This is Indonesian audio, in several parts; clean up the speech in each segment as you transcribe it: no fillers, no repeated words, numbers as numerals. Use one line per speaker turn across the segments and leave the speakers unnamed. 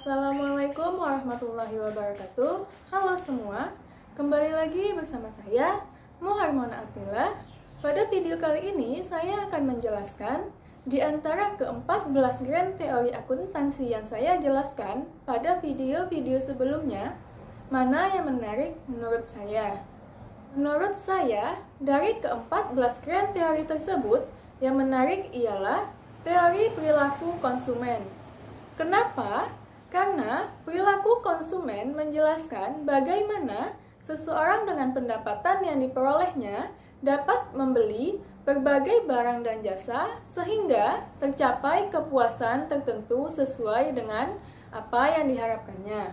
Assalamualaikum warahmatullahi wabarakatuh. Halo semua, kembali lagi bersama saya Muharmona Akmila. Pada video kali ini saya akan menjelaskan di antara ke-14 grand teori akuntansi yang saya jelaskan pada video-video sebelumnya, mana yang menarik menurut saya. Menurut saya, dari ke-14 grand teori tersebut, yang menarik ialah teori perilaku konsumen. Kenapa? Karena perilaku konsumen menjelaskan bagaimana seseorang dengan pendapatan yang diperolehnya dapat membeli berbagai barang dan jasa sehingga tercapai kepuasan tertentu sesuai dengan apa yang diharapkannya.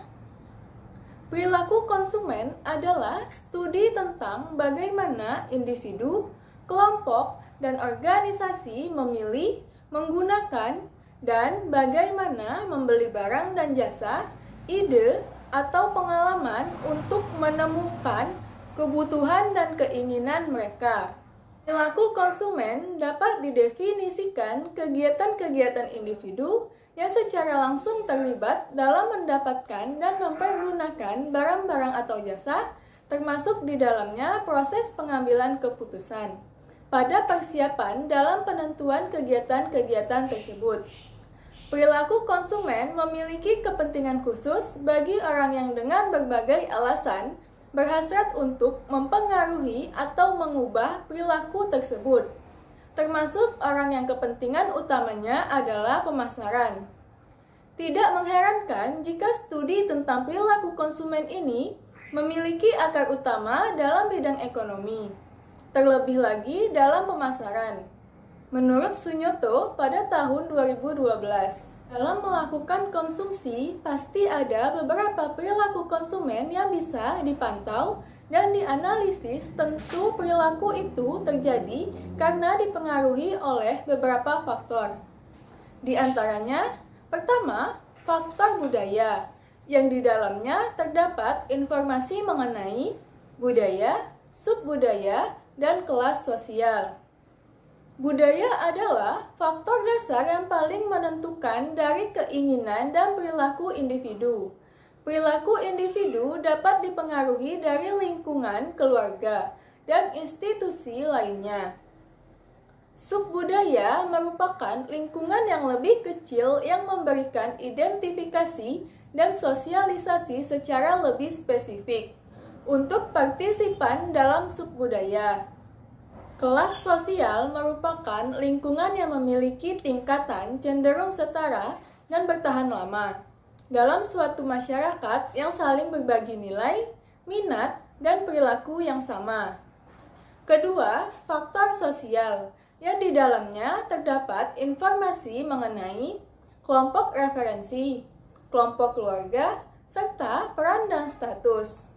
Perilaku konsumen adalah studi tentang bagaimana individu, kelompok, dan organisasi memilih, menggunakan, dan bagaimana membeli barang dan jasa, ide, atau pengalaman untuk menemukan kebutuhan dan keinginan mereka. Perilaku konsumen dapat didefinisikan kegiatan-kegiatan individu yang secara langsung terlibat dalam mendapatkan dan mempergunakan barang-barang atau jasa, termasuk di dalamnya proses pengambilan keputusan pada persiapan dalam penentuan kegiatan-kegiatan tersebut. Perilaku konsumen memiliki kepentingan khusus bagi orang yang dengan berbagai alasan berhasrat untuk mempengaruhi atau mengubah perilaku tersebut, termasuk orang yang kepentingan utamanya adalah pemasaran. Tidak mengherankan jika studi tentang perilaku konsumen ini memiliki akar utama dalam bidang ekonomi, terlebih lagi dalam pemasaran. Menurut Sunyoto pada tahun 2012, dalam melakukan konsumsi pasti ada beberapa perilaku konsumen yang bisa dipantau dan dianalisis. Tentu perilaku itu terjadi karena dipengaruhi oleh beberapa faktor. Di antaranya, pertama, faktor budaya, yang di dalamnya terdapat informasi mengenai budaya, subbudaya, dan kelas sosial. Budaya adalah faktor dasar yang paling menentukan dari keinginan dan perilaku individu. Perilaku individu dapat dipengaruhi dari lingkungan, keluarga, dan institusi lainnya. Subbudaya merupakan lingkungan yang lebih kecil yang memberikan identifikasi dan sosialisasi secara lebih spesifik untuk partisipan dalam subbudaya. Kelas sosial merupakan lingkungan yang memiliki tingkatan cenderung setara dan bertahan lama dalam suatu masyarakat yang saling berbagi nilai, minat, dan perilaku yang sama. Kedua, faktor sosial, yang di dalamnya terdapat informasi mengenai kelompok referensi, kelompok keluarga, serta peran dan status.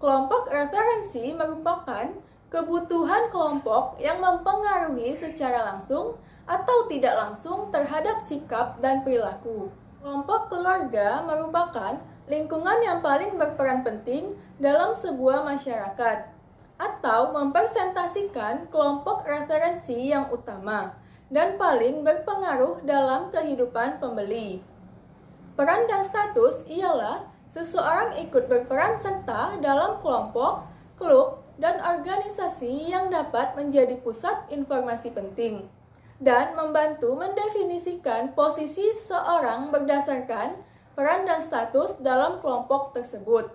Kelompok referensi merupakan kebutuhan kelompok yang mempengaruhi secara langsung atau tidak langsung terhadap sikap dan perilaku. Kelompok keluarga merupakan lingkungan yang paling berperan penting dalam sebuah masyarakat atau mempresentasikan kelompok referensi yang utama dan paling berpengaruh dalam kehidupan pembeli. Peran dan status ialah seseorang ikut berperan serta dalam kelompok, klub, dan organisasi yang dapat menjadi pusat informasi penting dan membantu mendefinisikan posisi seseorang berdasarkan peran dan status dalam kelompok tersebut.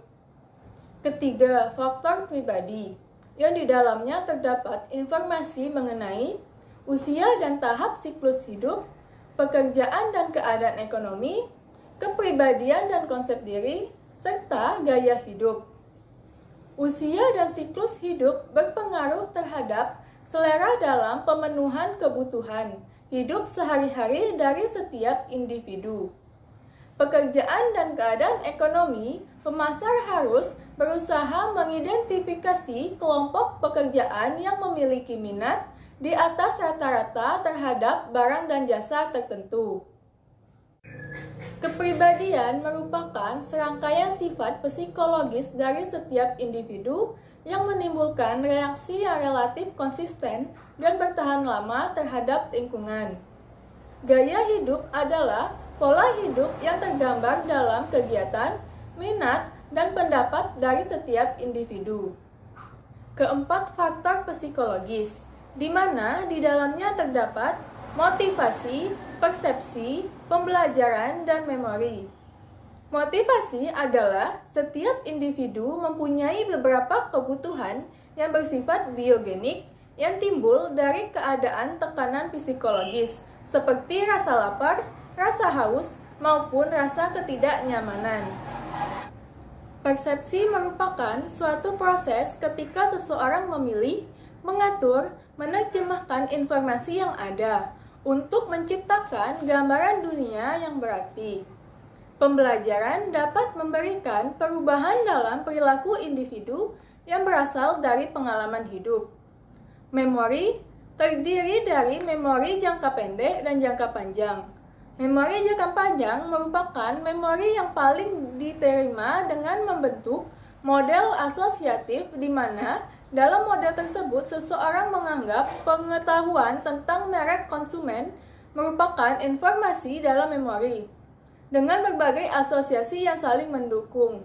Ketiga, faktor pribadi, yang di dalamnya terdapat informasi mengenai usia dan tahap siklus hidup, pekerjaan dan keadaan ekonomi, kepribadian dan konsep diri, serta gaya hidup. Usia dan siklus hidup berpengaruh terhadap selera dalam pemenuhan kebutuhan hidup sehari-hari dari setiap individu. Pekerjaan dan keadaan ekonomi, pemasar harus berusaha mengidentifikasi kelompok pekerjaan yang memiliki minat di atas rata-rata terhadap barang dan jasa tertentu. Kepribadian merupakan serangkaian sifat psikologis dari setiap individu yang menimbulkan reaksi yang relatif konsisten dan bertahan lama terhadap lingkungan. Gaya hidup adalah pola hidup yang tergambar dalam kegiatan, minat, dan pendapat dari setiap individu. Keempat, faktor psikologis, di mana di dalamnya terdapat motivasi, persepsi, pembelajaran, dan memori. Motivasi adalah setiap individu mempunyai beberapa kebutuhan yang bersifat biogenik yang timbul dari keadaan tekanan psikologis seperti rasa lapar, rasa haus, maupun rasa ketidaknyamanan. Persepsi merupakan suatu proses ketika seseorang memilih, mengatur, menerjemahkan informasi yang ada untuk menciptakan gambaran dunia yang berarti. Pembelajaran dapat memberikan perubahan dalam perilaku individu yang berasal dari pengalaman hidup. Memori terdiri dari memori jangka pendek dan jangka panjang. Memori jangka panjang merupakan memori yang paling diterima dengan membentuk model asosiatif di mana dalam model tersebut seseorang menganggap pengetahuan tentang merek konsumen merupakan informasi dalam memori dengan berbagai asosiasi yang saling mendukung.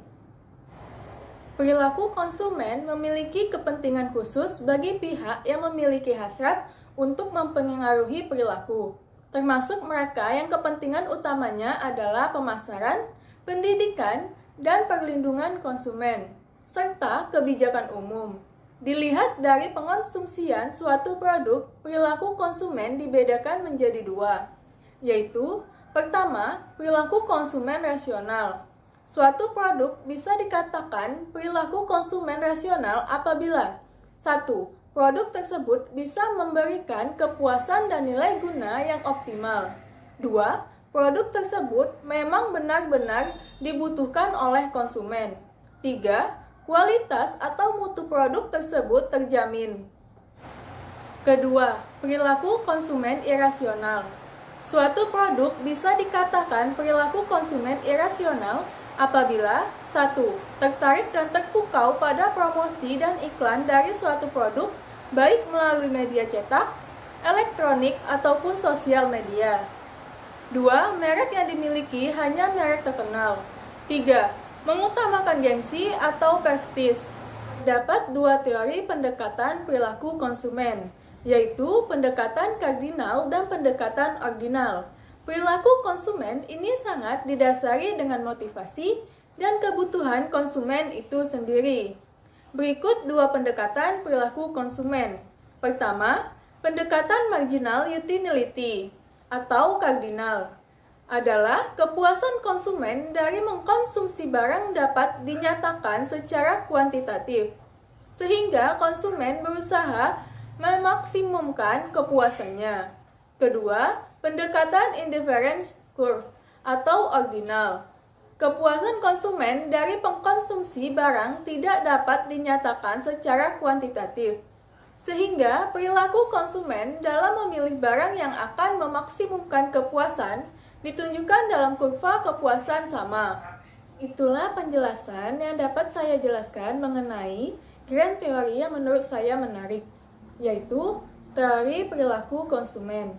Perilaku konsumen memiliki kepentingan khusus bagi pihak yang memiliki hasrat untuk mempengaruhi perilaku, termasuk mereka yang kepentingan utamanya adalah pemasaran, pendidikan, dan perlindungan konsumen, serta kebijakan umum. Dilihat dari pengonsumsian suatu produk, perilaku konsumen dibedakan menjadi dua, yaitu pertama, perilaku konsumen rasional. Suatu produk bisa dikatakan perilaku konsumen rasional apabila 1. Produk tersebut bisa memberikan kepuasan dan nilai guna yang optimal. 2. Produk tersebut memang benar-benar dibutuhkan oleh konsumen. 3. Kualitas atau mutu produk tersebut terjamin. Kedua, perilaku konsumen irasional. Suatu produk bisa dikatakan perilaku konsumen irasional apabila 1. Tertarik dan terpukau pada promosi dan iklan dari suatu produk baik melalui media cetak, elektronik, ataupun sosial media. 2. Merek yang dimiliki hanya merek terkenal. 3. Mengutamakan gengsi atau prestis. Dapat dua teori pendekatan perilaku konsumen, yaitu pendekatan kardinal dan pendekatan ordinal. Perilaku konsumen ini sangat didasari dengan motivasi dan kebutuhan konsumen itu sendiri. Berikut dua pendekatan perilaku konsumen. Pertama, pendekatan marginal utility atau kardinal adalah kepuasan konsumen dari mengkonsumsi barang dapat dinyatakan secara kuantitatif, sehingga konsumen berusaha memaksimumkan kepuasannya. Kedua, pendekatan indifference curve atau ordinal. Kepuasan konsumen dari pengkonsumsi barang tidak dapat dinyatakan secara kuantitatif, sehingga perilaku konsumen dalam memilih barang yang akan memaksimumkan kepuasan ditunjukkan dalam kurva kepuasan sama. Itulah penjelasan yang dapat saya jelaskan mengenai grand teori yang menurut saya menarik, yaitu teori perilaku konsumen.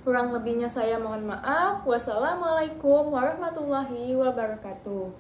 Kurang lebihnya saya mohon maaf. Wassalamualaikum warahmatullahi wabarakatuh.